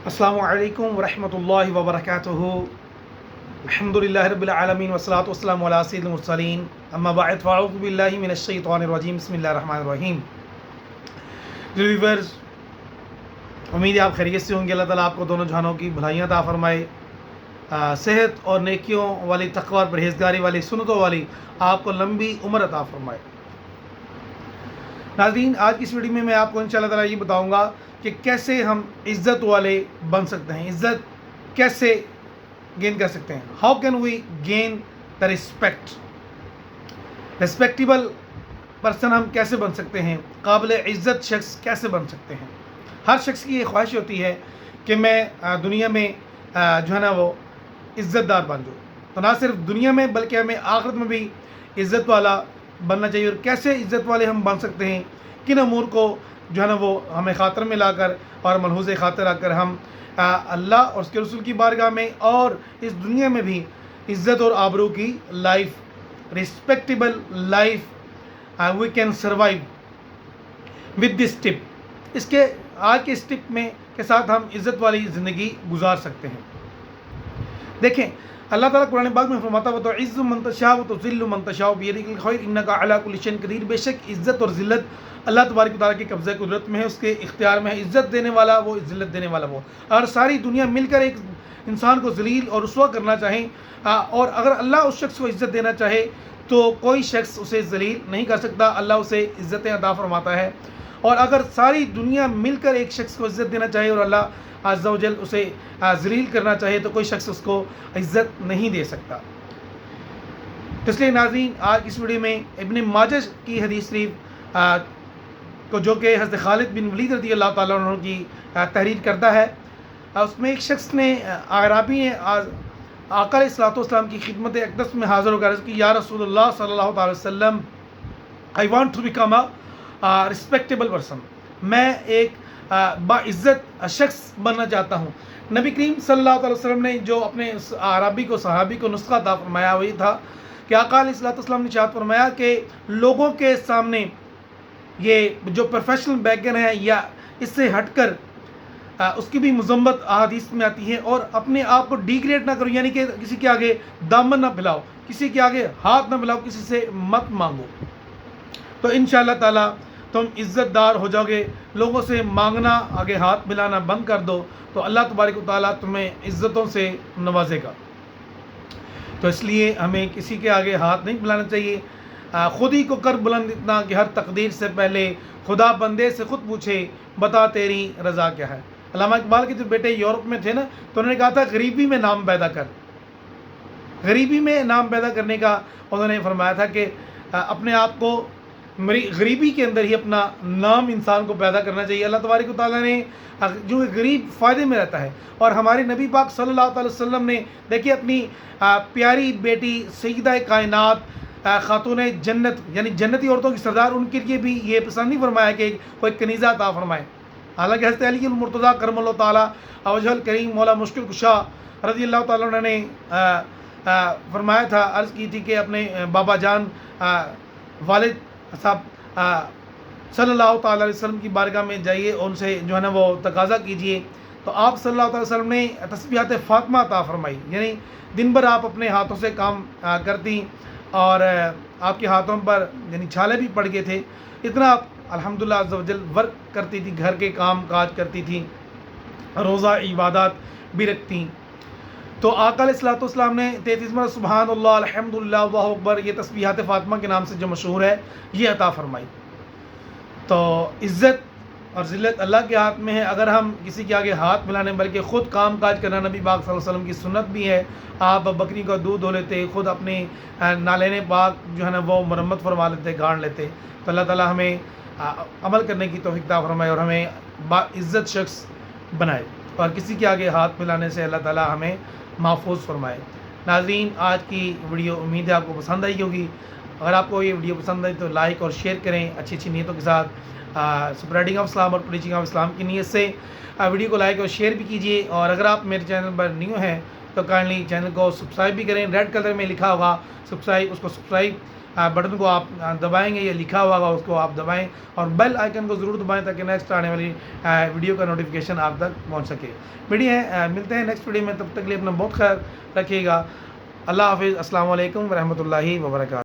السلام علیکم ورحمۃ اللہ وبرکاتہ۔ الحمدللہ رب العالمین والصلاۃ والسلام علی سید المرسلین، اما بعد فاعوذ باللہ من الشیطان الرجیم، بسم اللہ الرحمن الرحیم۔ ویورز، امید ہے آپ خیریت سے ہوں گے۔ اللہ تعالیٰ آپ کو دونوں جہانوں کی بھلائیاں عطا فرمائے، صحت اور نیکیوں والی، تقوی اور پرہیزگاری والی، سنتوں والی آپ کو لمبی عمر عطا فرمائے۔ ناظرین، آج کی اس ویڈیو میں آپ کو انشاءاللہ تعالیٰ یہ بتاؤں گا کہ کیسے ہم عزت والے بن سکتے ہیں، عزت کیسے گین کر سکتے ہیں۔ How can we gain the respect, respectable person ہم کیسے بن سکتے ہیں، قابل عزت شخص کیسے بن سکتے ہیں۔ ہر شخص کی یہ خواہش ہوتی ہے کہ میں دنیا میں جو ہے نا وہ عزت دار بن جاؤں، تو نہ صرف دنیا میں بلکہ ہمیں آخرت میں بھی عزت والا بننا چاہیے۔ اور کیسے عزت والے ہم بن سکتے ہیں، کن امور کو جو ہے نا وہ ہمیں خاطر میں لا کر اور ملحوظ خاطر آ کر ہم اللہ اور اس کے رسول کی بارگاہ میں اور اس دنیا میں بھی عزت اور آبرو کی life, respectable life we can survive with this tip. اس کے آج کے اس ٹپ میں کے ساتھ ہم عزت والی زندگی گزار سکتے ہیں۔ دیکھیں، اللہ تعالیٰ قرآن پاک میں فرماتا ہے وَتُعِزُّ مَن تَشَاءُ وَتُذِلُّ مَن تَشَاءُ بِيَدِكَ الْخَيْرُ إِنَّكَ عَلَىٰ كُلِّ شَيْءٍ قَدِيرٌ۔ بے شک عزت اور ذلت اللہ تبارک و تعالیٰ کے قبضہ قدرت میں ہے، اس کے اختیار میں ہے۔ عزت دینے والا وہ، ذلت دینے والا وہ۔ اگر ساری دنیا مل کر ایک انسان کو ذلیل اور رسوا کرنا چاہیں، اور اگر اللہ اس شخص کو عزت دینا چاہے تو کوئی شخص اسے ذلیل نہیں کر سکتا، اللہ اسے عزتیں عطا فرماتا ہے۔ اور اگر ساری دنیا مل کر ایک شخص کو عزت دینا چاہے اور اللہ عز و جل اسے ذلیل کرنا چاہے تو کوئی شخص اس کو عزت نہیں دے سکتا۔ تو اس لیے ناظرین، آج اس ویڈیو میں ابن ماجہ کی حدیث شریف کو، جو کہ حضرت خالد بن ولید رضی اللہ تعالیٰ عنہ کی تحریر کردہ ہے، اس میں ایک شخص نے، اعرابی نے آقا علیہ الصلوۃ والسلام کی خدمت اقدس میں حاضر ہو کر عرض کی، یا رسول اللہ صلی اللہ تعالی وسلم، I want to become a respectable person. میں ایک باعزت شخص بننا چاہتا ہوں۔ نبی کریم صلی اللہ علیہ وسلم نے جو اپنے اعرابی کو، صحابی کو نسخہ عطا فرمایا وہ یہ تھا کہ آقا علیہ الصلوۃ والسلام نے ارشاد فرمایا کہ لوگوں کے سامنے یہ جو پروفیشنل بیکر ہے یا اس سے ہٹ کر اس کی بھی مذمت احادیث میں آتی ہے، اور اپنے آپ کو ڈیگریڈ نہ کرو، یعنی کہ کسی کے آگے دامن نہ پھیلاؤ، کسی کے آگے ہاتھ نہ پھیلاؤ، کسی سے مت مانگو، تو انشاءاللہ تعالیٰ تم عزت دار ہو جاؤ گے۔ لوگوں سے مانگنا، آگے ہاتھ ملانا بند کر دو تو اللہ تبارک و تعالیٰ تمہیں عزتوں سے نوازے گا۔ تو اس لیے ہمیں کسی کے آگے ہاتھ نہیں پھیلانا چاہیے۔ خود ہی کو کر بلند اتنا کہ ہر تقدیر سے پہلے خدا بندے سے خود پوچھے، بتا تیری رضا کیا ہے۔ علامہ اقبال کے جو بیٹے یورپ میں تھے نا، تو انہوں نے کہا تھا غریبی میں نام پیدا کر۔ غریبی میں نام پیدا کرنے کا انہوں نے فرمایا تھا کہ اپنے آپ کو غریبی کے اندر ہی اپنا نام انسان کو پیدا کرنا چاہیے۔ اللہ تبارک و تعالیٰ نے جو غریب فائدے میں رہتا ہے، اور ہمارے نبی پاک صلی اللہ علیہ وسلم نے دیکھیے اپنی پیاری بیٹی سیدہ کائنات خاتون جنت، یعنی جنتی عورتوں کی سردار، ان کے لیے بھی یہ پسند نہیں فرمایا کہ کوئی کنیزہ عطا فرمائے۔ حالانکہ حضرت علی المرتضیٰ کرم اللہ تعالیٰ وجہ الکریم مولا مشکل کشا رضی اللہ تعالیٰ عنہ نے فرمایا تھا، عرض کی تھی کہ اپنے بابا جان والد صاحب صلی اللہ تعالیٰ علیہ وسلم کی بارگاہ میں جائیے، ان سے جو ہے نا وہ تقاضا کیجئے۔ تو آپ صلی اللہ تعالیٰ وسلم نے تسبیحات فاطمہ عطا فرمائی، یعنی دن بھر آپ اپنے ہاتھوں سے کام کرتی، اور آپ کے ہاتھوں پر یعنی چھالے بھی پڑ گئے تھے، اتنا آپ الحمدللہ عز و جل ورک کرتی تھی، گھر کے کام کاج کرتی تھی، روزہ عبادات بھی رکھتی۔ تو آقا علیہ الصلوۃ والسلام نے 33 مرتبہ سبحان اللہ، الحمدللہ، اللہ اکبر، یہ تسبیحات فاطمہ کے نام سے جو مشہور ہے، یہ عطا فرمائی۔ تو عزت اور ذلت اللہ کے ہاتھ میں ہے۔ اگر ہم کسی کے آگے ہاتھ ملانے بلکہ خود کام کاج کرنا نبی پاک صلی اللہ علیہ وسلم کی سنت بھی ہے۔ آپ بکری کا دودھ دھو لیتے، خود اپنے نالین پاک جو ہے نا وہ مرمت فرما لیتے، گاڑ لیتے۔ تو اللہ تعالیٰ ہمیں عمل کرنے کی توفیق عطا فرمائے اور ہمیں باعزت شخص بنائے، اور کسی کے آگے ہاتھ ملانے سے اللہ تعالیٰ ہمیں محفوظ فرمائے۔ ناظرین، آج کی ویڈیو امید ہے آپ کو پسند آئی ہوگی۔ اگر آپ کو یہ ویڈیو پسند آئی تو لائک اور شیئر کریں، اچھی اچھی نیتوں کے ساتھ، سپریڈنگ آف اسلام اور پریچنگ آف اسلام کی نیت سے ویڈیو کو لائک اور شیئر بھی کیجیے۔ اور اگر آپ میرے چینل پر نیو ہیں تو کائنڈلی چینل کو سبسکرائب بھی کریں، ریڈ کلر میں لکھا ہوگا سبسکرائب، اس کو سبسکرائب بٹن کو آپ دبائیں گے یا لکھا ہوا ہوگا اس کو آپ دبائیں اور بیل آئیکن کو ضرور دبائیں تاکہ نیکسٹ آنے والی ویڈیو کا نوٹیفیکیشن آپ تک پہنچ سکے. ملتے ہیں نیکسٹ ویڈیو میں. تب تک کے لیے اپنا بہت خیال رکھیے گا. اللہ حافظ. السلام علیکم ورحمۃ اللہ وبرکاتہ.